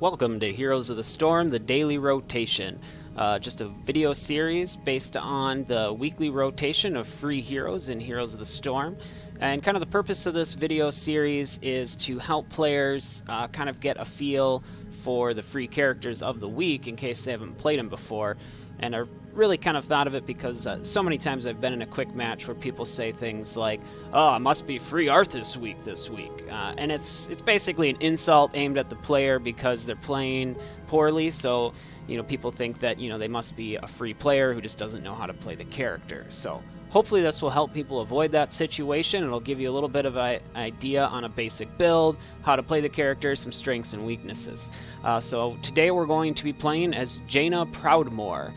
Welcome to Heroes of the Storm, the daily rotation. Just a video series based on the weekly rotation of free heroes in Heroes of the Storm. And kind of the purpose of this video series is to help players kind of get a feel for the free characters of the week in case they haven't played them before. And I really kind of thought of it because so many times I've been in a quick match where people say things like, "Oh, it must be free Arthas week this week," and it's basically an insult aimed at the player because they're playing poorly. So people think that they must be a free player who just doesn't know how to play the character. So hopefully this will help people avoid that situation. It'll give you a little bit of an idea on a basic build, how to play the character, some strengths and weaknesses. So today we're going to be playing as Jaina Proudmoore,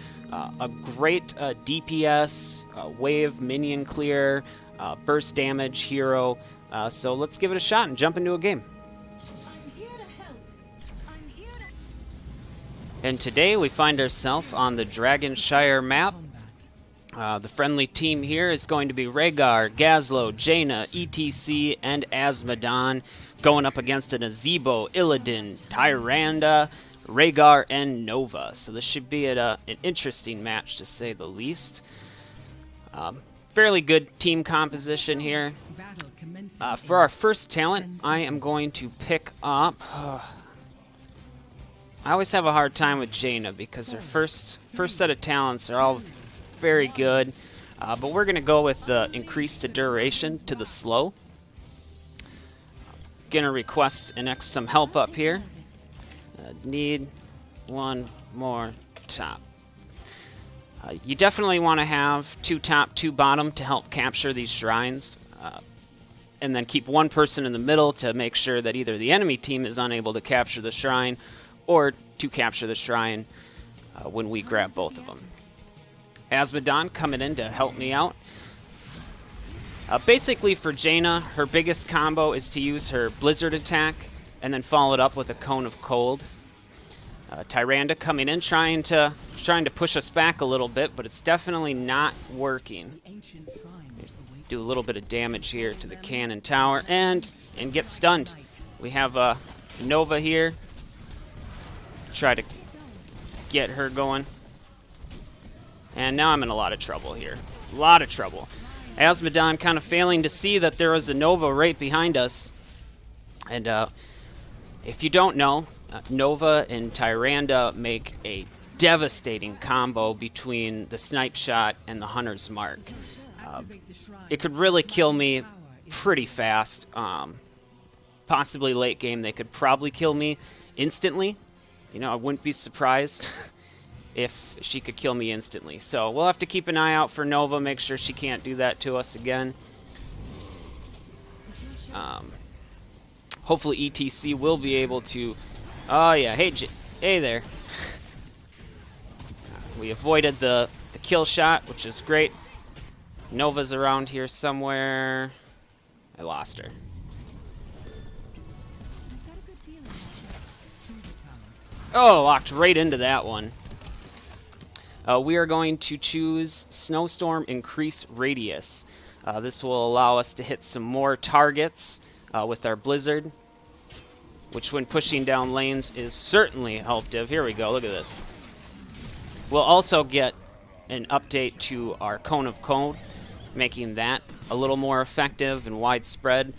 a great DPS, wave minion clear, burst damage hero. So let's give it a shot and jump into a game. And today we find ourselves on the Dragonshire map. The friendly team here is going to be Rhaegar, Gazlo, Jaina, ETC, and Azmodan, going up against an Azebo, Illidan, Tyrande, Rhaegar, and Nova. So this should be an interesting match, to say the least. Fairly good team composition here. For our first talent, I am going to pick up... I always have a hard time with Jaina because her first set of talents are all very good, but we're going to go with the increase to duration to the slow. Going to request some help up here. Need one more top. You definitely want to have 2 top, 2 bottom to help capture these shrines, and then keep one person in the middle to make sure that either the enemy team is unable to capture the shrine or to capture the shrine when we grab both of them. Azmodan coming in to help me out. Basically for Jaina, her biggest combo is to use her Blizzard attack and then follow it up with a Cone of Cold. Tyrande coming in trying to push us back a little bit, but it's definitely not working. Do a little bit of damage here to the cannon tower and get stunned. We have Nova here. Try to get her going. And now I'm in a lot of trouble here. A lot of trouble. Azmodan kind of failing to see that there was a Nova right behind us. And if you don't know, Nova and Tyrande make a devastating combo between the snipe shot and the hunter's mark. It could really kill me pretty fast. Possibly late game, they could probably kill me instantly. I wouldn't be surprised if she could kill me instantly. So we'll have to keep an eye out for Nova, make sure she can't do that to us again. Hopefully ETC will be able to... Oh yeah, hey there. We avoided the kill shot, which is great. Nova's around here somewhere. I lost her. Oh, locked right into that one. We are going to choose Snowstorm Increase Radius. This will allow us to hit some more targets with our Blizzard, which when pushing down lanes is certainly helpful. Here we go, look at this. We'll also get an update to our Cone of Cold, making that a little more effective and widespread.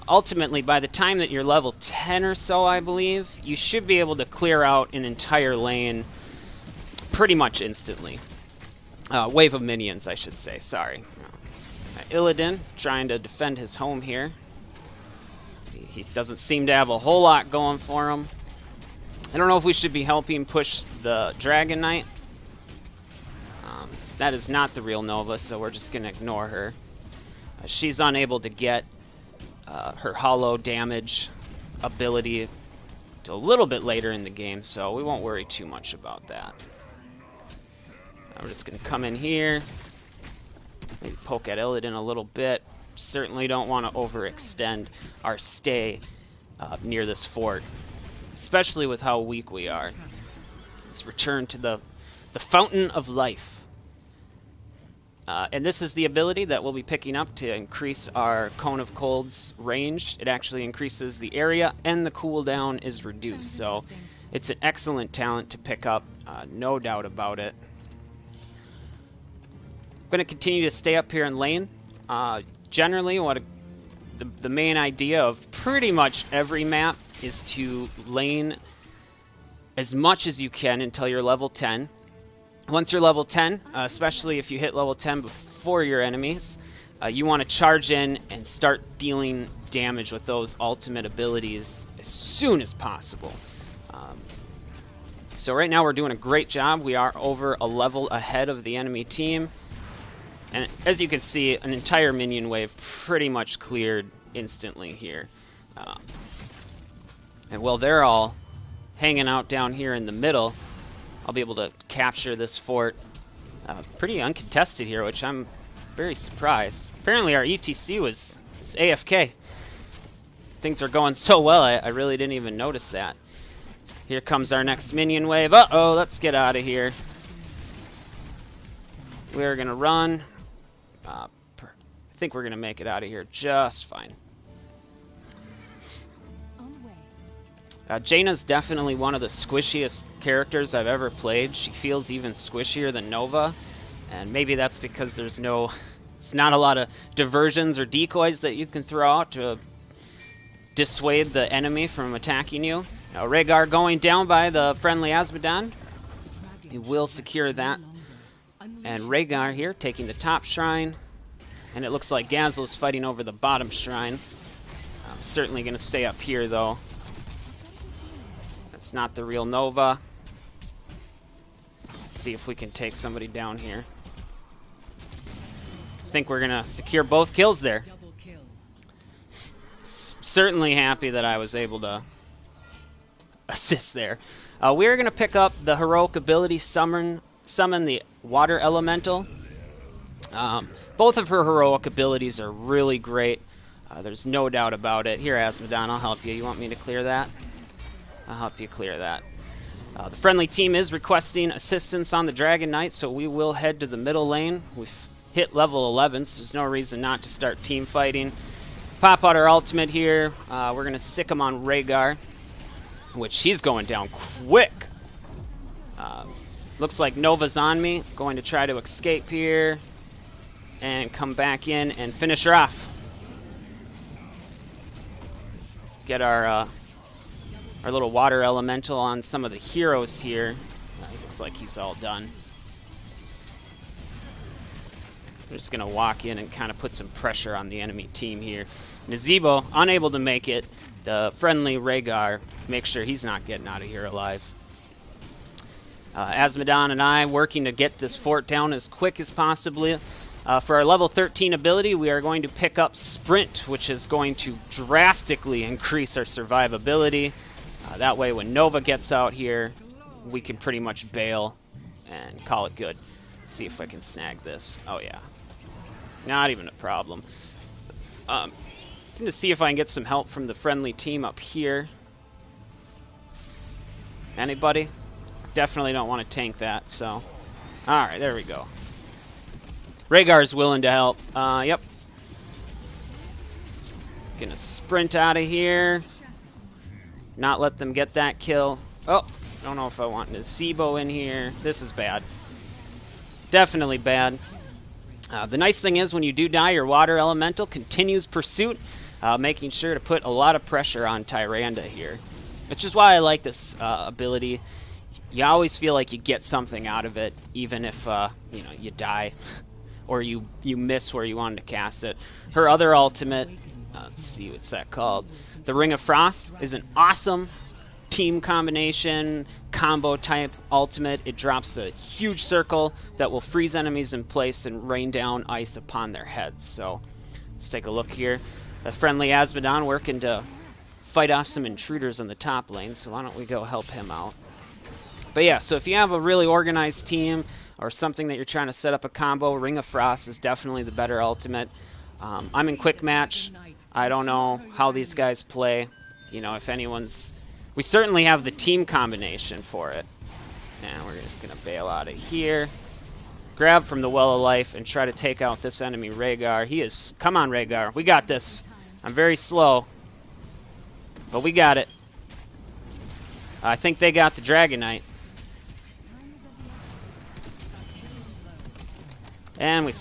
Ultimately, by the time that you're level 10 or so, I believe, you should be able to clear out an entire lane pretty much instantly. Wave of minions, I should say, sorry. Illidan trying to defend his home here. He doesn't seem to have a whole lot going for him. I don't know if we should be helping push the Dragon Knight. That is not the real Nova, so we're just going to ignore her. She's unable to get her hollow damage ability a little bit later in the game, so we won't worry too much about that. I'm just going to come in here, maybe poke at Illidan a little bit. Certainly don't want to overextend our stay near this fort, especially with how weak we are. Let's return to the Fountain of Life. And this is the ability that we'll be picking up to increase our Cone of Cold's range. It actually increases the area, and the cooldown is reduced. So it's an excellent talent to pick up, no doubt about it. I'm going to continue to stay up here in lane. Generally, the main idea of pretty much every map is to lane as much as you can until you're level 10. Once you're level 10, especially if you hit level 10 before your enemies, you want to charge in and start dealing damage with those ultimate abilities as soon as possible. So right now we're doing a great job. We are over a level ahead of the enemy team. And as you can see, an entire minion wave pretty much cleared instantly here. And while they're all hanging out down here in the middle, I'll be able to capture this fort pretty uncontested here, which I'm very surprised. Apparently our ETC was AFK. Things are going so well, I really didn't even notice that. Here comes our next minion wave. Uh-oh, let's get out of here. We're going to run. I think we're going to make it out of here just fine. Jaina's definitely one of the squishiest characters I've ever played. She feels even squishier than Nova, and maybe that's because there's not a lot of diversions or decoys that you can throw out to dissuade the enemy from attacking you. Now, Rhaegar going down by the friendly Azmodan. He will secure that. And Rhaegar here taking the top shrine, and it looks like Gazlo's fighting over the bottom shrine. I'm certainly going to stay up here, though. It's not the real Nova. Let's see if we can take somebody down here. I think we're going to secure both kills there. Certainly happy that I was able to assist there. We're going to pick up the heroic ability summon the water elemental. Both of her heroic abilities are really great. There's no doubt about it. Here, Azmodan, I'll help you. You want me to clear that? I'll help you clear that. The friendly team is requesting assistance on the Dragon Knight, so we will head to the middle lane. We've hit level 11, so there's no reason not to start team fighting. Pop out our ultimate here. We're going to sick him on Rhaegar, which she's going down quick. Looks like Nova's on me. Going to try to escape here and come back in and finish her off. Get our little water elemental on some of the heroes here. Looks like he's all done. We're just going to walk in and kind of put some pressure on the enemy team here. Nazebo, unable to make it. The friendly Rhaegar, make sure he's not getting out of here alive. Azmodan and I working to get this fort down as quick as possible. For our level 13 ability, we are going to pick up Sprint, which is going to drastically increase our survivability. That way, when Nova gets out here, we can pretty much bail and call it good. Let's see if I can snag this. Oh, yeah. Not even a problem. I'm going to see if I can get some help from the friendly team up here. Anybody? Definitely don't want to tank that, so... Alright, there we go. Rhaegar's willing to help. Yep. Gonna sprint out of here. Not let them get that kill. Oh, don't know if I want Nazebo in here. This is bad. Definitely bad. The nice thing is when you do die, your water elemental continues pursuit, making sure to put a lot of pressure on Tyrande here. Which is why I like this ability. You always feel like you get something out of it, even if you die or you miss where you wanted to cast it. Her other ultimate, let's see, what's that called? The Ring of Frost is an awesome team combination, combo type ultimate. It drops a huge circle that will freeze enemies in place and rain down ice upon their heads. So let's take a look here. The friendly Azmodan working to fight off some intruders in the top lane, so why don't we go help him out. But yeah, so if you have a really organized team or something that you're trying to set up a combo, Ring of Frost is definitely the better ultimate. I'm in quick match. I don't know how these guys play. You know, if anyone's... We certainly have the team combination for it. And we're just going to bail out of here. grab from the Well of Life and try to take out this enemy Rhaegar. He is... Come on, Rhaegar. We got this. I'm very slow, but we got it. I think they got the Dragon Knight. And we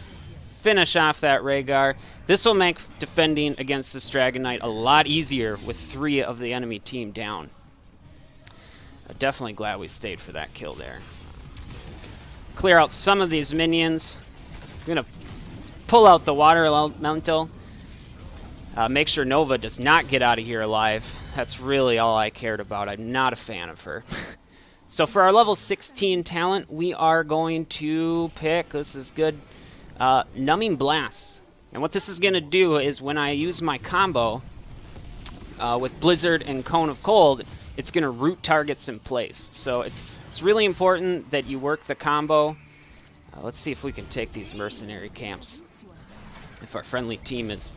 finish off that Rhaegar. This will make defending against this Dragon Knight a lot easier with 3 of the enemy team down. Definitely glad we stayed for that kill there. Clear out some of these minions. I'm going to pull out the Water Elemental. Make sure Nova does not get out of here alive. That's really all I cared about. I'm not a fan of her. So for our level 16 talent, we are going to pick, this is good, Numbing Blast. And what this is going to do is when I use my combo with Blizzard and Cone of Cold, it's going to root targets in place. So it's really important that you work the combo. Let's see if we can take these mercenary camps. If our friendly team is...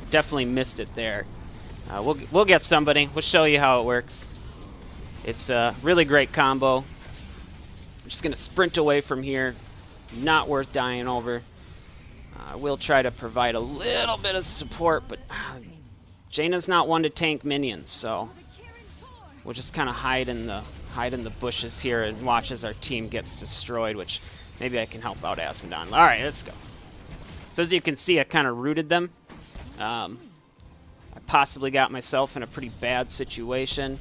Definitely missed it there. We'll get somebody. We'll show you how it works. It's a really great combo. I'm just going to sprint away from here. Not worth dying over. I will try to provide a little bit of support, but Jaina's not one to tank minions, so we'll just kind of hide in the bushes here and watch as our team gets destroyed, which maybe I can help out Asmodon. All right, let's go. So as you can see, I kind of rooted them. I possibly got myself in a pretty bad situation,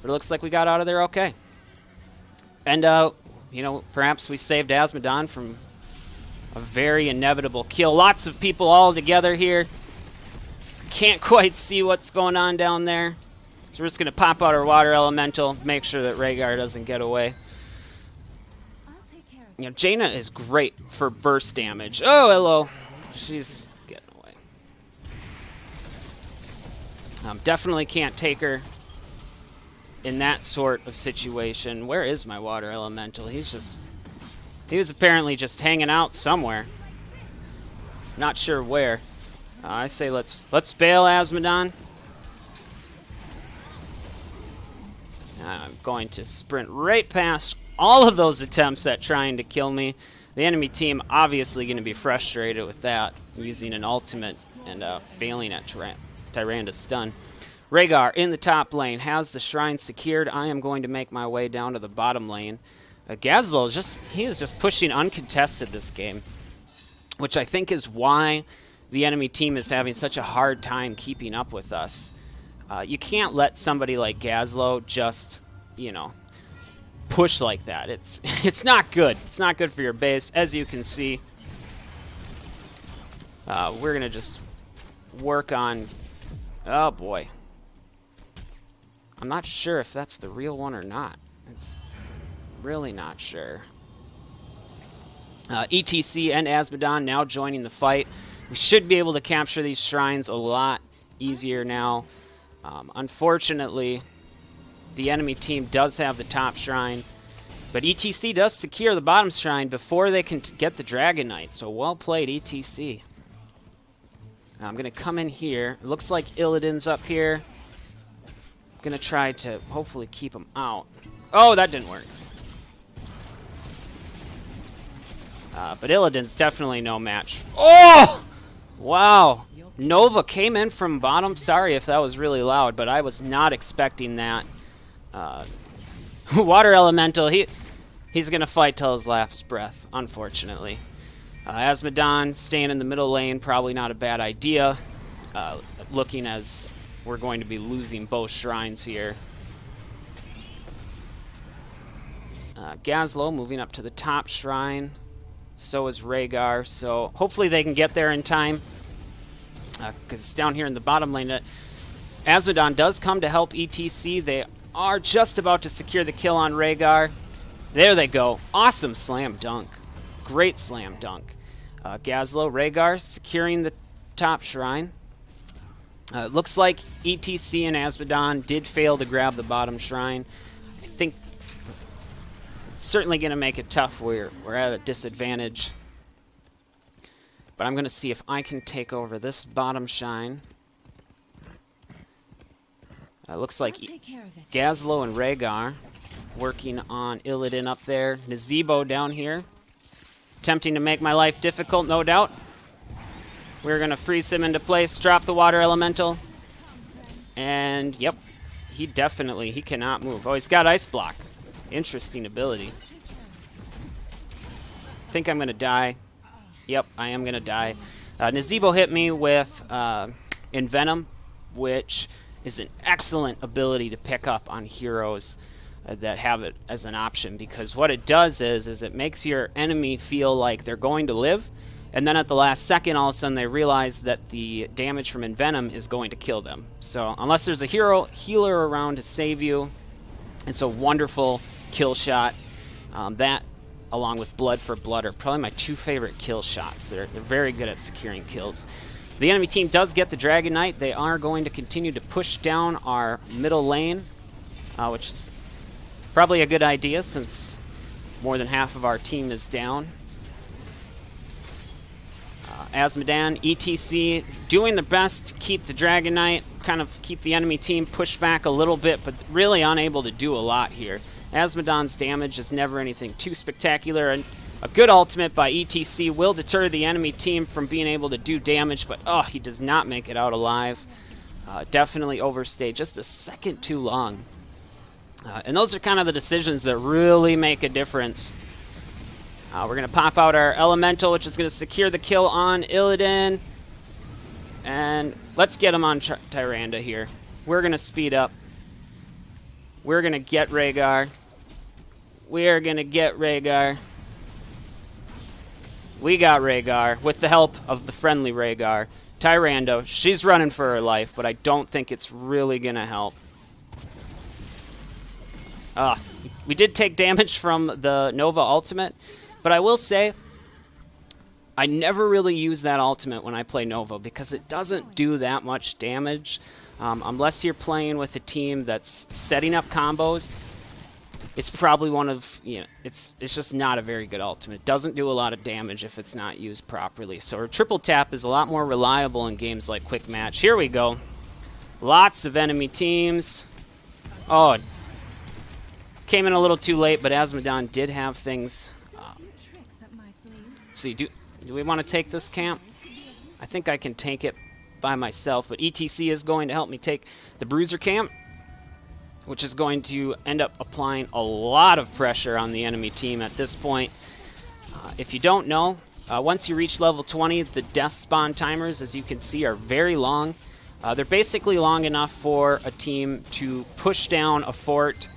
but it looks like we got out of there okay. And, you know, perhaps we saved Asmodon from a very inevitable kill. Lots of people all together here. Can't quite see what's going on down there. So we're just going to pop out our Water Elemental, make sure that Rhaegar doesn't get away. You know, Jaina is great for burst damage. Oh, hello. She's getting away. Definitely can't take her in that sort of situation. Where is my Water Elemental? He was apparently just hanging out somewhere. Not sure where. I say let's bail Asmodon. I'm going to sprint right past all of those attempts at trying to kill me. The enemy team obviously going to be frustrated with that, using an ultimate and failing at Tyranda's stun. Rhaegar in the top lane has the shrine secured. I am going to make my way down to the bottom lane. Gazlo is just pushing uncontested this game, which I think is why the enemy team is having such a hard time keeping up with us. You can't let somebody like Gazlo just, you know, push like that. It's not good. It's not good for your base. As you can see, we're going to just work on... Oh, boy. I'm not sure if that's the real one or not. It's really not sure. ETC and Asmodon now joining the fight. We should be able to capture these shrines a lot easier now. Unfortunately, the enemy team does have the top shrine, but ETC does secure the bottom shrine before they can get the Dragon Knight, so well played, ETC. I'm going to come in here. It looks like Illidan's up here. I'm going to try to hopefully keep him out. Oh, that didn't work. But Illidan's definitely no match. Oh! Wow. Nova came in from bottom. Sorry if that was really loud, but I was not expecting that. Water Elemental, he's going to fight till his last breath, unfortunately. Asmodon staying in the middle lane, probably not a bad idea, looking as we're going to be losing both shrines here. Gazlo moving up to the top shrine. So is Rhaegar, so hopefully they can get there in time. Because down here in the bottom lane, Asmodon does come to help ETC. They are just about to secure the kill on Rhaegar. There they go. Awesome slam dunk. Great slam dunk. Gazlo, Rhaegar securing the top shrine. It looks like ETC and Asmodon did fail to grab the bottom shrine. I think it's certainly going to make it tough. We're at a disadvantage. But I'm going to see if I can take over this bottom shrine. Looks like Gazlo and Rhaegar working on Illidan up there. Nazebo down here, attempting to make my life difficult, no doubt. We're going to freeze him into place, drop the water elemental. And, yep, he cannot move. Oh, he's got Ice Block. Interesting ability. I think I'm going to die. Yep, I am going to die. Nazebo hit me with Envenom, which is an excellent ability to pick up on heroes that have it as an option, because what it does is it makes your enemy feel like they're going to live, and then at the last second, all of a sudden, they realize that the damage from Envenom is going to kill them. So unless there's a healer around to save you, it's a wonderful kill shot. That, along with Blood for Blood, are probably my two favorite kill shots. They're very good at securing kills. The enemy team does get the Dragon Knight. They are going to continue to push down our middle lane, which is probably a good idea since more than half of our team is down. Azmodan, ETC, doing their best to keep the Dragon Knight, kind of keep the enemy team pushed back a little bit, but really unable to do a lot here. Azmodan's damage is never anything too spectacular, and a good ultimate by ETC will deter the enemy team from being able to do damage, but oh, he does not make it out alive. Definitely overstayed just a second too long. And those are kind of the decisions that really make a difference. We're going to pop out our Elemental, which is going to secure the kill on Illidan. And let's get him on Tyrande here. We're going to speed up. We're going to get Rhaegar. We're going to get Rhaegar. We got Rhaegar with the help of the friendly Rhaegar. Tyrande, she's running for her life, but I don't think it's really going to help. We did take damage from the Nova ultimate, but I will say I never really use that ultimate when I play Nova because it doesn't do that much damage. Unless you're playing with a team that's setting up combos, it's probably one of, it's just not a very good ultimate. It doesn't do a lot of damage if it's not used properly. So our triple tap is a lot more reliable in games like Quick Match. Here we go. Lots of enemy teams. Oh, came in a little too late, but Azmodan did have things. Let's see, do we want to take this camp? I think I can take it by myself, but ETC is going to help me take the Bruiser camp, which is going to end up applying a lot of pressure on the enemy team at this point. If you don't know, once you reach level 20, the death spawn timers, as you can see, are very long. They're basically long enough for a team to push down a fort,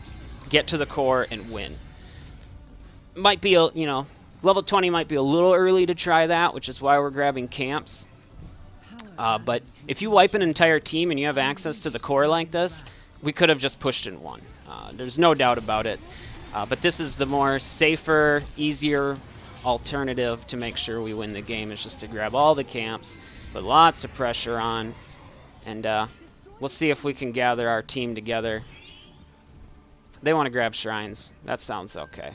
get to the core, and win. Might be, level 20 might be a little early to try that, which is why we're grabbing camps. But if you wipe an entire team and you have access to the core like this, we could have just pushed in one. There's no doubt about it. But this is the more safer, easier alternative to make sure we win the game, is just to grab all the camps, put lots of pressure on, and we'll see if we can gather our team together. They want to grab shrines. That sounds okay.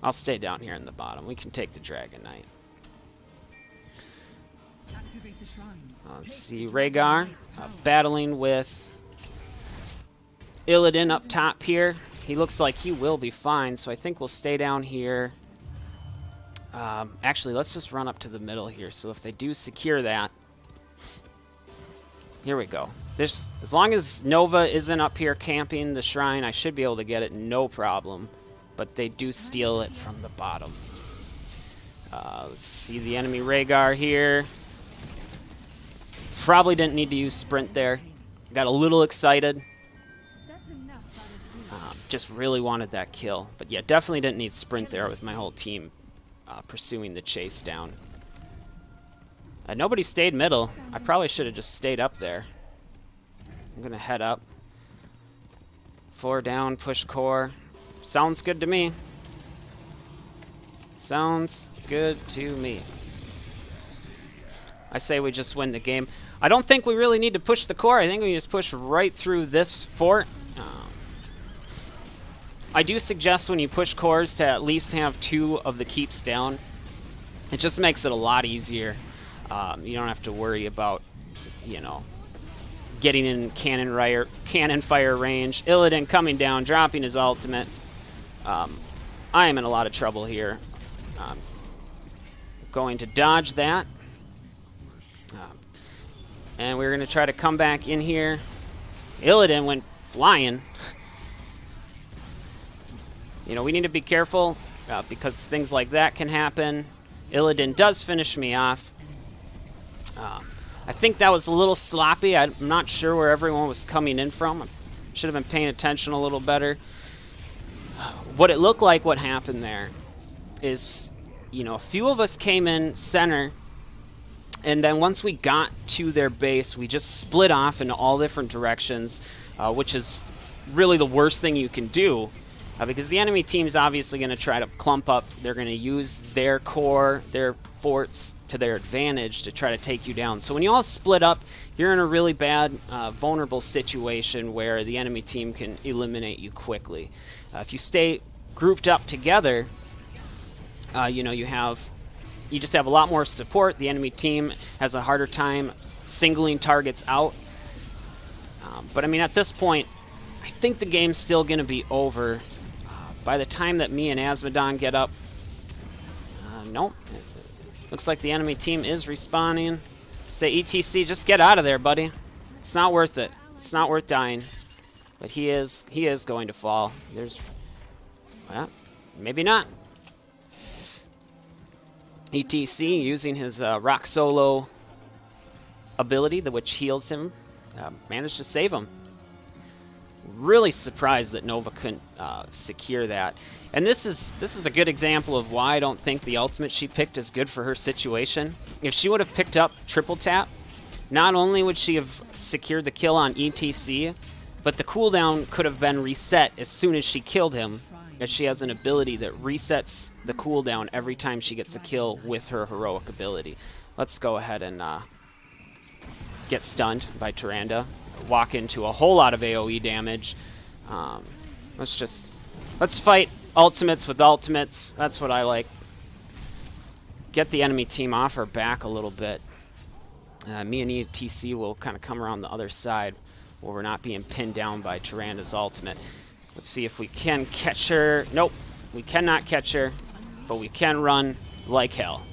I'll stay down here in the bottom. We can take the Dragon Knight. Let's see, Rhaegar battling with Illidan up top here. He looks like he will be fine, so I think we'll stay down here. Actually, let's just run up to the middle here, so if they do secure that... Here we go. As long as Nova isn't up here camping the shrine, I should be able to get it no problem. But they do steal it from the bottom. Let's see the enemy Rhaegar here. Probably didn't need to use sprint there. Got a little excited. Just really wanted that kill. But yeah, definitely didn't need sprint there with my whole team pursuing the chase down. Nobody stayed middle. I probably should have just stayed up there. I'm going to head up. 4 down, push core. Sounds good to me. Sounds good to me. I say we just win the game. I don't think we really need to push the core. I think we just push right through this fort. I do suggest when you push cores to at least have 2 of the keeps down. It just makes it a lot easier. You don't have to worry about, getting in cannon fire range. Illidan coming down, dropping his ultimate. I am in a lot of trouble here. Going to dodge that. And we're going to try to come back in here. Illidan went flying. You know, we need to be careful because things like that can happen. Illidan does finish me off. I think that was a little sloppy. I'm not sure where everyone was coming in from. I should have been paying attention a little better. What it looked like what happened there is, you know, a few of us came in center, and then once we got to their base, we just split off in all different directions, which is really the worst thing you can do, because the enemy team's obviously going to try to clump up. They're going to use their core, their forts, to their advantage to try to take you down. So when you all split up, you're in a really bad, vulnerable situation where the enemy team can eliminate you quickly. If you stay grouped up together, you know, you just have a lot more support. The enemy team has a harder time singling targets out. But I mean, at this point, I think the game's still going to be over. By the time that me and Asmodon get up, nope. Looks like the enemy team is respawning. Say, ETC, just get out of there, buddy. It's not worth it. It's not worth dying. But he is going to fall. Well, maybe not. ETC using his rock solo ability, which heals him, managed to save him. Really surprised that Nova couldn't secure that. And this is a good example of why I don't think the ultimate she picked is good for her situation. If she would have picked up triple tap, not only would she have secured the kill on ETC, but the cooldown could have been reset as soon as she killed him, as she has an ability that resets the cooldown every time she gets a kill with her heroic ability. Let's go ahead and get stunned by Tyrande. Walk into a whole lot of AoE damage. Let's fight ultimates with ultimates. That's what I like. Get the enemy team off our back a little bit. Me and ETC will kind of come around the other side where we're not being pinned down by Tyrande's ultimate. Let's see if we can catch her. Nope, we cannot catch her, but we can run like hell.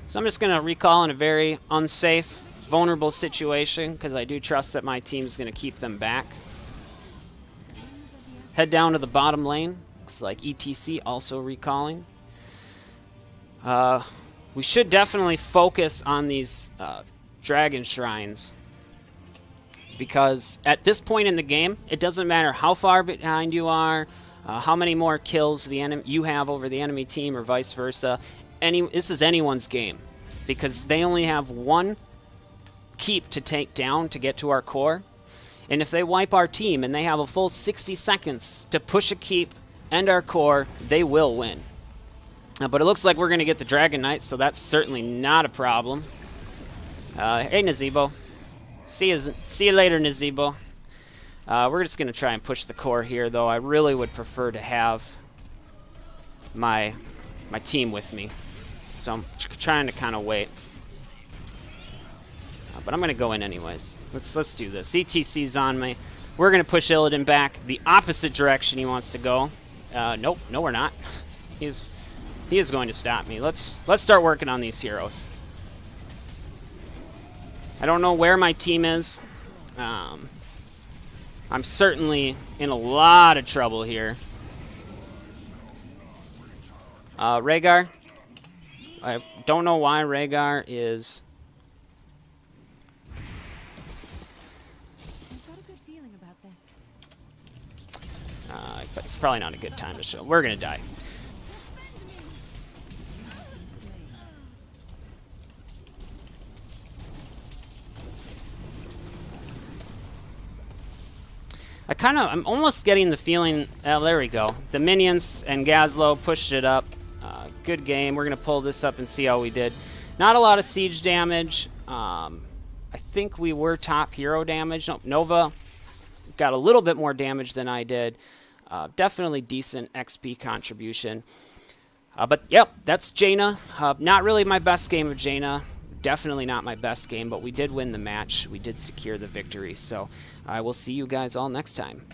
So I'm just going to recall in a very unsafe, vulnerable situation because I do trust that my team's going to keep them back. Head down to the bottom lane. Looks like ETC also recalling. We should definitely focus on these dragon shrines because at this point in the game, it doesn't matter how far behind you are, how many more kills you have over the enemy team or vice versa. This is anyone's game because they only have one keep to take down to get to our core. And if they wipe our team and they have a full 60 seconds to push a keep and our core, they will win. But it looks like we're going to get the Dragon Knight, so that's certainly not a problem. Hey, Nazeebo. See you later, Nazeebo. We're just going to try and push the core here, though. I really would prefer to have my team with me. So I'm trying to kind of wait. But I'm going to go in anyways. Let's do this. ETC's on me. We're going to push Illidan back the opposite direction he wants to go. Nope. No, we're not. He is going to stop me. Let's start working on these heroes. I don't know where my team is. I'm certainly in a lot of trouble here. Rhaegar. I don't know why Rhaegar is... but it's probably not a good time to show. We're going to die. I'm almost getting the feeling, there we go. The minions and Gazlo pushed it up. Good game. We're going to pull this up and see how we did. Not a lot of siege damage. I think we were top hero damage. No, Nova got a little bit more damage than I did. Definitely decent XP contribution. But, yep, that's Jaina. Not really my best game of Jaina. Definitely not my best game, but we did win the match. We did secure the victory. So I will see you guys all next time.